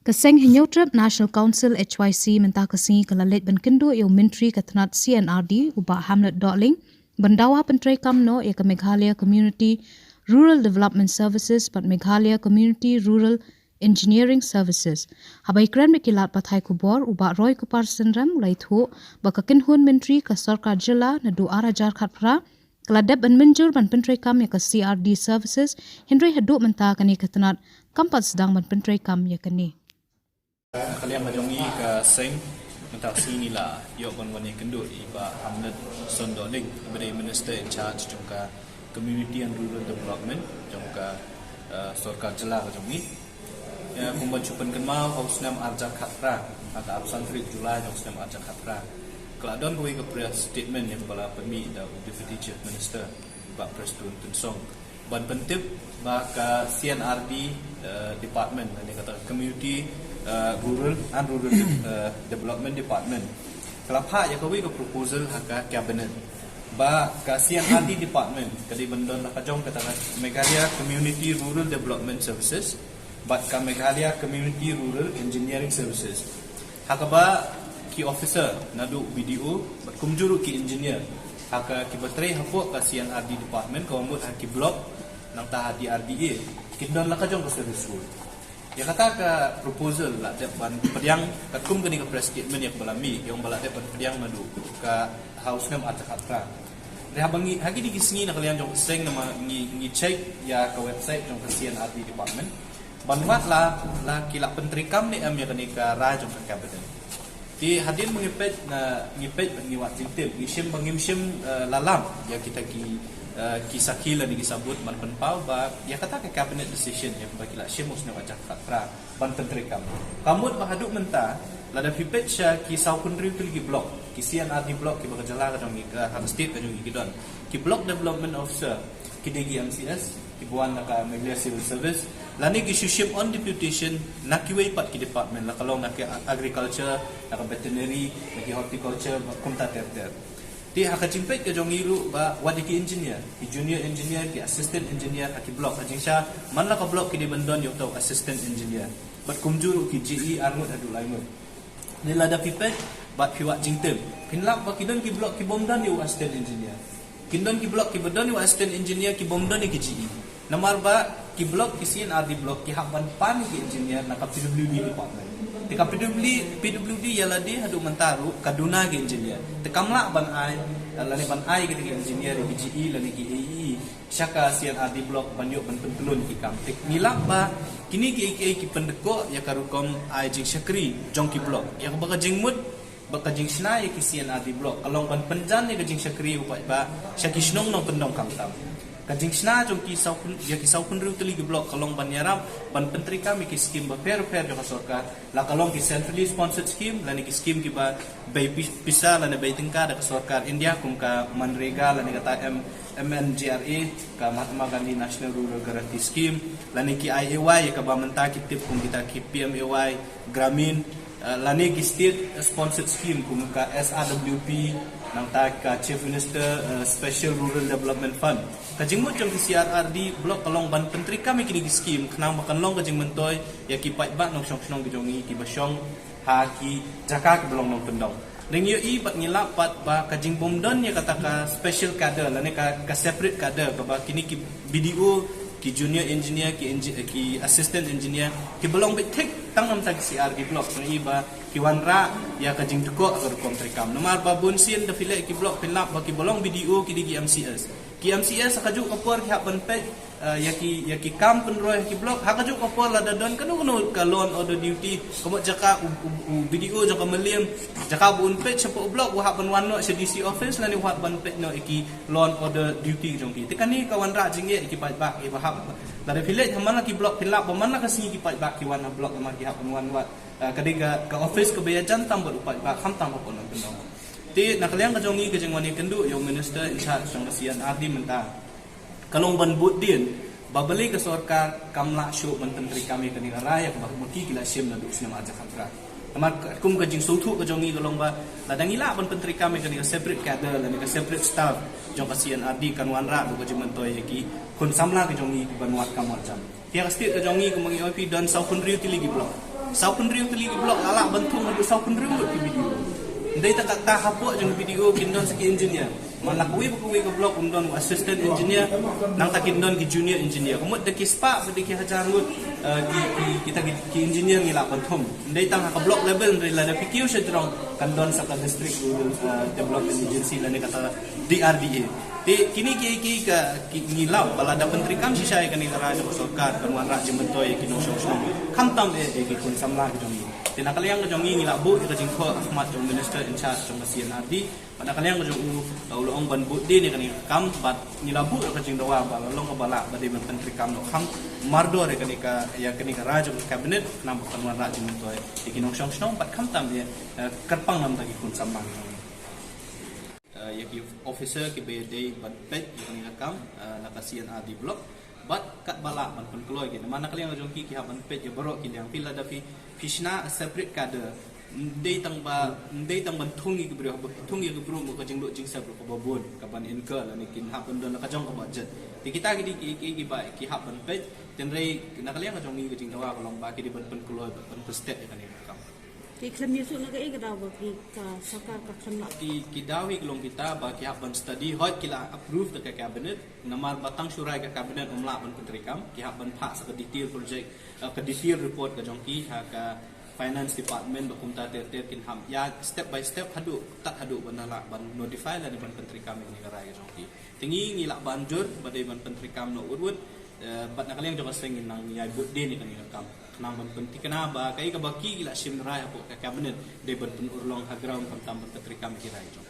Kaseng Hinyotrap National Council HYC menta kasi kalalit ban kendo yung Ministry katnat CNRD uba Hamlet Dotling bandawa pentrai kamno ya ke Meghalaya Community Rural Development Services pat Meghalaya Community Rural Engineering Services. Habai kran mekilat pathai kubor uba Roy Kupar Sendram laitho bakakinhun Ministry ka Sarkar Jilla na du arajar khatpra Keladap ban menjur ban pentrai kam ya ke CRD Services Henry haduk menta kani katnat kampat sedang ban pentrai kam ya kani. Kalian majongi ke seng mentak sini lah yok wan-wan kenduk iba Hamlet Sondoling sebagai Minister in charge jongka Community and Rural Development jongka Sarkar Jilla jongi ya kumban chupan kenmal hausnam arja khatra atau absan 3 Julai hausnam arja khatra keladon koi ke press statement yang bala pemi da Deputy Chief Minister Pak Preston Tunsong ban pentip ba ka CNRD department ni kata Community Rural and Rural Development Department. Kelapa yang kami ke proposal haka cabinet. Ba kasihan hati department kadi bendon nak jong kata Meghalaya Community Rural Development Services, ba ka Meghalaya Community Rural Engineering Services. Haka ba ki officer nadu BDO, ba kumjuru ki engineer. Haka ki bateri hapo kasihan hati department kau mut haki block nang tahap di RDA. Kindon nak jong ke service school. Ya kata ke proposal lah depan pediang katum kini ke press statement yang belami yang bala depan pediang madu ke house ngam atak-atak. Reha bangi hagi di kisni nak kalian jong seng nama ngi check ya ke website jong ke CNRD department. Banmat lah kilap penteri kam ni am ya kini ke raj jong ke cabinet. Di hadir mengipet ngi wat tintil ngisim bangimsim lalam ya kita kisah ni disebut man penpau ba ya kata ke cabinet decision yang bagi la shemus ne wajah khatra ban penteri kamu bahaduk menta lada pipet sya ki saukun riu ki blok ki CNRD blok ki bagajala ka dong ka hak state ka dong ki don ki block development officer ki DGMCS ki buan ka Meghalaya Civil Service lani ki ship on deputation nakiway pat ki department la kalau nak agriculture nak veterinary nak horticulture kumta ter di hak cimpet ke jong ilu ba wadiki engineer ki junior engineer ki assistant engineer ki block ajing sha man la ka block ki di bendon yok tau assistant engineer bat kumjuru ki GE armut adu laimun ni lada pipet bat piwat jingtem pinlap ba kidon ki block ki bomdan yo assistant engineer kindon ki block ki bedon yo assistant engineer ki bomdan ki GE namar ba ki block ki CNRD block ki hak ban pan ki engineer na ka PWD department Tika PWD ialah dia hadu mentaru kaduna ke engineer. Tekamla ban ai lani ban ai ke engineer di BGE lani ki AE. Syaka CNRD block banyak ban pentulun ki kam. Tek nilak ba kini ki ki pendeko ya karukom ai jing syakri jong ki block. Ya ka jing mud baka jing snai ki CNRD block. Kalong ban penjan ya ka jing syakri upai ba syaki snong nong pendong kam tam. Kajing sna jong ki saukun riu teli blok kalong ban yaram ban penteri kami ki skim ba fair jong Sarkar la kalong ki centrally sponsored scheme lani ki scheme ki ba bay pisa lani bay tingka da Sarkar India kum ka Manrega lani kata MNGRA ka Mahatma Gandhi National Rural Guarantee Scheme lani ki IAY ka ba menta ki tip kum kita ki PMAY Gramin lani ki state sponsored scheme kum ka SRWP nang ta ka Chief Minister Special Rural Development Fund kajingmut jong CRRD blok kalong ban penteri kami kini ki scheme kenang makan long kajing mentoy ya ki pai bat nong song ki jongi ki basyong ha ki jaka ki belong nong pendong deng yo i bat ngilap pat ba kajing bomdon ya kata ka special cadre lane ka separate cadre ba kini ki BDO ki junior engineer ki assistant engineer ki belong betek tang nam tag CRD block ni ba ki wanra ya kajing tuko agar kontrak kam nomor babun sien da file ki block pinlap ba ki belong BDO ki di MCS akajuk kapor ki hapan pet ya ki kam penroy ki block akajuk kapor la dadon kanu ka loan order duty komot jaka BDO jaka meliam jaka bun pet sepo block wa hapan wano CDC office lani wa ban pet no ki loan order duty jong ki tekan ni kawan ra jingye ki pat bak ki bahap la da village hamana ki block pinlap ba mana ka singi ki pat bak ki wana block ma ki hapan wan wat kadiga ka office ke bayajan tambah upat bak ham tambah pon pendong ti nakaliang ka jongi ka jengwani kendu yung minister in charge jong CNRD menta kalong ban but din babali ka Sarkar kamla show menteri kami kani raya ka bakmuti kila sim na dus na maja khatra amar kum ka jing sotu ka jongi kalong ba ladangila ban menteri kami kani separate cadre lani ka separate staff jong ka CNRD kan wanra du ka jing mentoy ki kun samla ka jongi ban wat kamal jam tiak state ka jongi ka mangi OP dan saukun riu tiligi blok sau penriu teli blok lalak bentung ada sau penriu ke video ndai tak hapuk jeng video kindon seki engineer malakui bakui ke blok undon assistant engineer nang tak kindon ki junior engineer komot de kispa bedi ki hajangut kita ki engineer ngila bentung ndai tang ka blok level ndai la PQ sedrong kandon saka district rural development agency la ne kata DRDA kini ki ngilau bala da menteri kam si saya kani raja sarkar penuan raja mentoy ki no song kam tam ki kun samla ki jong tina kaliang ke jong ngila bu ka jing kho ahmad jong minister in charge jong CNRD pada kaliang ke jong ulong ban bu di ni kani kam bat ngila bu ka jing dawa bala long bala bade menteri kam no kam mardo re kani ka ya kani ka raja cabinet nam penuan raja mentoy ki no song bat kam tam kerpang nam tagi kun samla yaki officer ki BD ban pet yang ngakam naka CNRD block bat kat bala man pun keluar gitu mana kalian jong ki ha ban pet je borok ki yang pila da fi fishna separate kader ndai tang ban thungi ki bro thungi ki bro ko jing do jing sa bro ko babon ka ban inka la ni kin ha pun don ka jong ko budget di kita ki ba ki ha ban pet ten rei na kalian jong ni ki jing dawa ko long ba ki di ban pun keluar ban step kan ni kam Di klaim Yusuf naga daw bagi ka sakar ka khanla. Ki dawi kelong kita bagi haban study hot kila approve the cabinet namar batang syurai ka cabinet umla ban pentrikam ki haban phak sa detail project ka detail report ka jongki ha ka finance department bakum ta ter kin ham ya step by step hadu tak hadu banala ban notify la ban pentrikam ni ka rai jongki tingi ngila banjur badai ban pentrikam no urut bat nak kalian jangan sengin nang yai bud de ni kan kam nang ban penting kenapa kai ka baki gila sim rai apo ka cabinet de ban pen urlong ha ground kam tam pentrikam ki rai jong